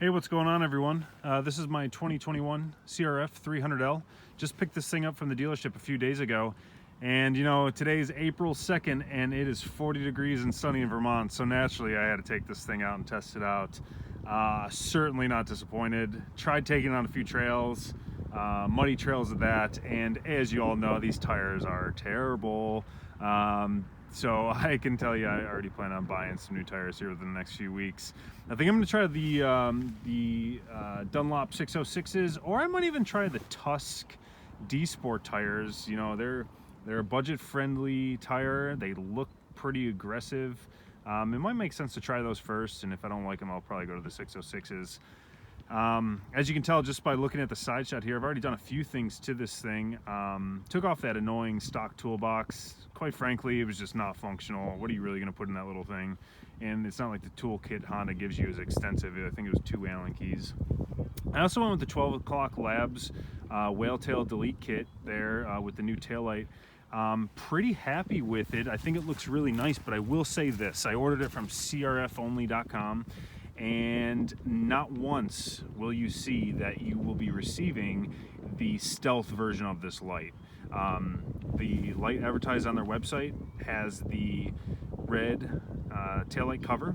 Hey, what's going on, everyone? This is my 2021 CRF300l. Just picked this thing up from the dealership a few days ago. And you know, today is April 2nd and it is 40 degrees and sunny in Vermont. So naturally I had to take this thing out and test it out. Certainly not disappointed. Tried taking it on a few trails, muddy trails at that. And as you all know, these tires are terrible. So I can tell you, I already plan on buying some new tires here within the next few weeks. I think I'm going to try the Dunlop 606s, or I might even try the Tusk D Sport tires. You know, they're a budget-friendly tire. They look pretty aggressive. It might make sense to try those first, and if I don't like them, I'll probably go to the 606s. As you can tell just by looking at the side shot here, I've already done a few things to this thing. Took off that annoying stock toolbox. Quite frankly, it was just not functional. What are you really going to put in that little thing? And it's not like the toolkit Honda gives you is extensive. I think it was 2 Allen keys. I also went with the 12 o'clock Labs whale tail delete kit there with the new taillight. Pretty happy with it. I think it looks really nice, but I will say this. I ordered it from CRF300l, and not once will you see that you will be receiving the stealth version of this light. The light advertised on their website has the red taillight cover,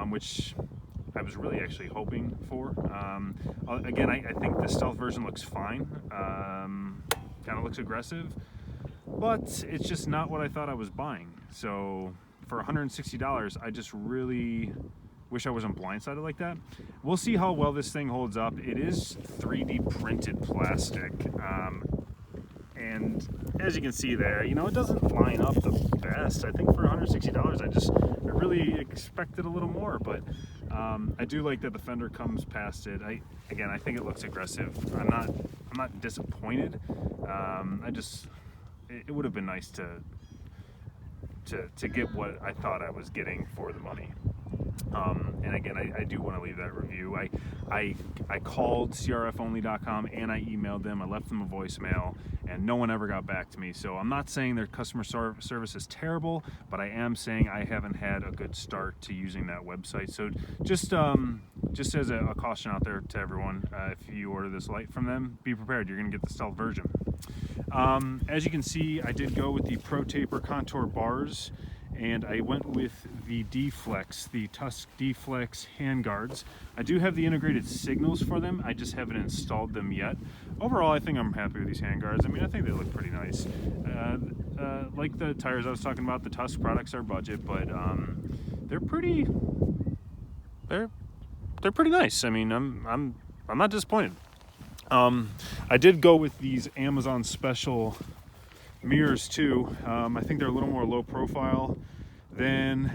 which I was really actually hoping for. Again, I think the stealth version looks fine. Kind of looks aggressive, but it's just not what I thought I was buying. So for $160, I just really wish I wasn't blindsided like that. We'll see how well this thing holds up. It is 3D printed plastic. And as you can see there, you know, it doesn't line up the best. I think for $160, I really expected a little more, but I do like that the fender comes past it. Again, I think it looks aggressive. I'm not disappointed. It would have been nice to get what I thought I was getting for the money. And again, I do want to leave that review. I called CRFonly.com and I emailed them. I left them a voicemail, and no one ever got back to me. So I'm not saying their customer service is terrible, but I am saying I haven't had a good start to using that website. So just as a caution out there to everyone, if you order this light from them, be prepared. You're going to get the stealth version. As you can see, I did go with the Pro Taper Contour bars, and I went with the D Flex, the Tusk D Flex hand guards. I do have the integrated signals for them. I just haven't installed them yet. Overall, I think I'm happy with these hand guards. I mean, I think they look pretty nice. Like the tires I was talking about, the Tusk products are budget, but they're pretty nice. I mean, I'm not disappointed. I did go with these Amazon special mirrors too. I think they're a little more low profile than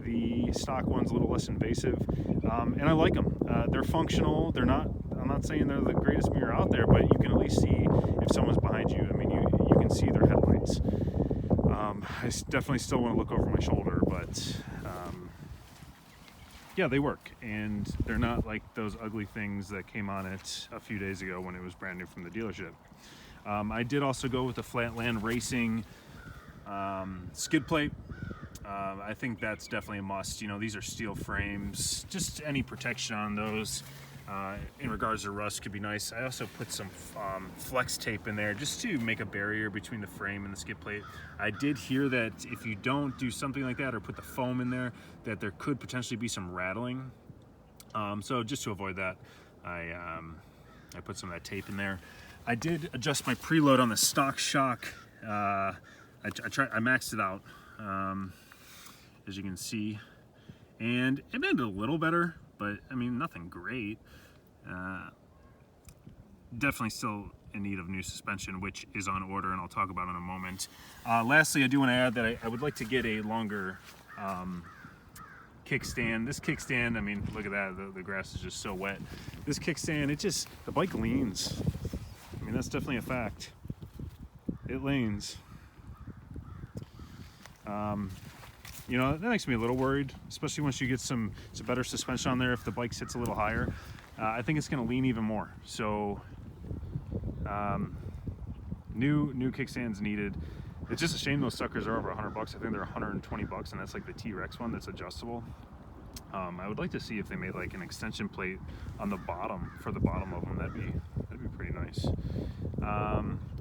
the stock ones, a little less invasive, and I like them. They're functional. I'm not saying they're the greatest mirror out there, but you can at least see if someone's behind you. I mean, you can see their headlights. I definitely still want to look over my shoulder, but yeah, they work, and they're not like those ugly things that came on it a few days ago when it was brand new from the dealership. I did also go with the Flatland Racing skid plate. I think that's definitely a must. You know, these are steel frames. Just any protection on those in regards to rust could be nice. I also put some flex tape in there just to make a barrier between the frame and the skid plate. I did hear that if you don't do something like that or put the foam in there, that there could potentially be some rattling. So just to avoid that, I put some of that tape in there. I did adjust my preload on the stock shock. I maxed it out, as you can see, and it made it a little better, but I mean, nothing great. Definitely still in need of new suspension, which is on order, and I'll talk about in a moment. Lastly, I do want to add that I would like to get a longer kickstand. This kickstand, I mean, look at that, the grass is just so wet. This kickstand, the bike leans. I mean, that's definitely a fact. It leans. You know, that makes me a little worried, especially once you get some better suspension on there. If the bike sits a little higher, I think it's going to lean even more. So, new kickstands needed. It's just a shame those suckers are over $100. I think they're $120, and that's like the T-Rex one that's adjustable. I would like to see if they made like an extension plate on the bottom for the bottom of them. That'd be pretty nice.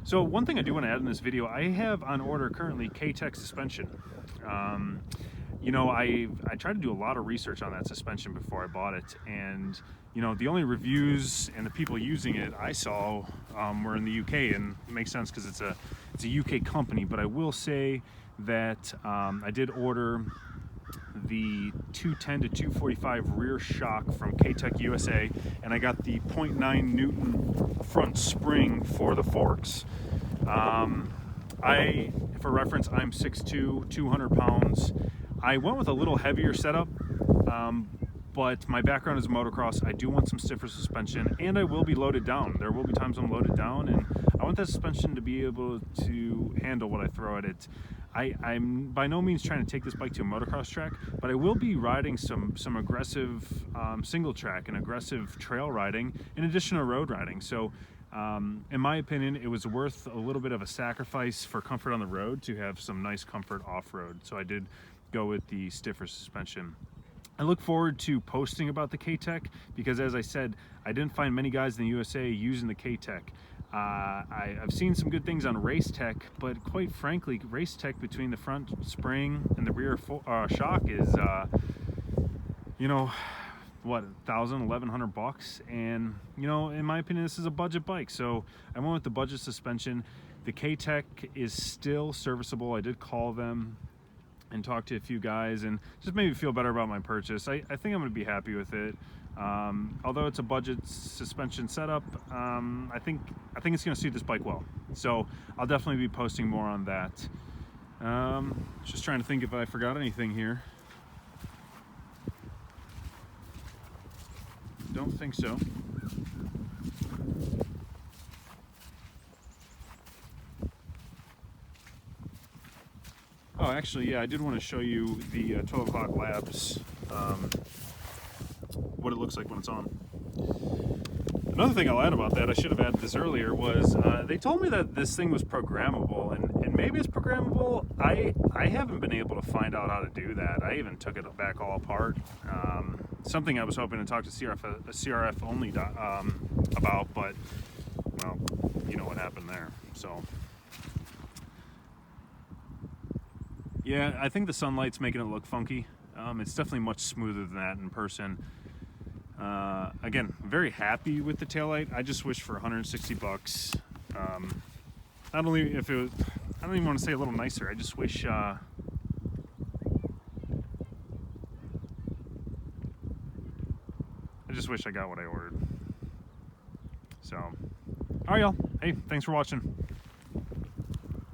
So one thing I do want to add in this video, I have on order currently K-Tech suspension. You know, I tried to do a lot of research on that suspension before I bought it, and you know, the only reviews and the people using it I saw were in the UK, and it makes sense because it's a UK company. But I will say that I did order the 210 to 245 rear shock from K-Tech USA, and I got the 0.9 Newton front spring for the forks. For reference, I'm 6'2", 200 pounds. I went with a little heavier setup, but my background is motocross. I do want some stiffer suspension, and I will be loaded down. There will be times I'm loaded down, and I want that suspension to be able to handle what I throw at it. I'm by no means trying to take this bike to a motocross track, but I will be riding some aggressive single track and aggressive trail riding in addition to road riding. So in my opinion, it was worth a little bit of a sacrifice for comfort on the road to have some nice comfort off-road. So I did go with the stiffer suspension. I look forward to posting about the K-Tech because, as I said, I didn't find many guys in the USA using the K-Tech. I've seen some good things on Race Tech, but quite frankly, Race Tech between the front spring and the rear shock is, you know, what, $1,000, $1,100, and you know, in my opinion, this is a budget bike, so I went with the budget suspension. The K-Tech is still serviceable. I did call them and talk to a few guys and just made me feel better about my purchase. I think I'm going to be happy with it. Although it's a budget suspension setup, I think it's going to suit this bike well. So I'll definitely be posting more on that. Just trying to think if I forgot anything here. Don't think so. Oh, actually, yeah, I did want to show you the 12 o'clock labs, what it looks like when it's on. Another thing I'll add about that, I should have added this earlier, was they told me that this thing was programmable, and maybe it's programmable. I haven't been able to find out how to do that. I even took it back all apart. Something I was hoping to talk to CRF only about, but, well, you know what happened there, so. Yeah, I think the sunlight's making it look funky. It's definitely much smoother than that in person. Again, very happy with the taillight. I just wish for 160 bucks. Not only if it was, I don't even want to say a little nicer. I just wish, I just wish I got what I ordered. So, all right, y'all. Hey, thanks for watching.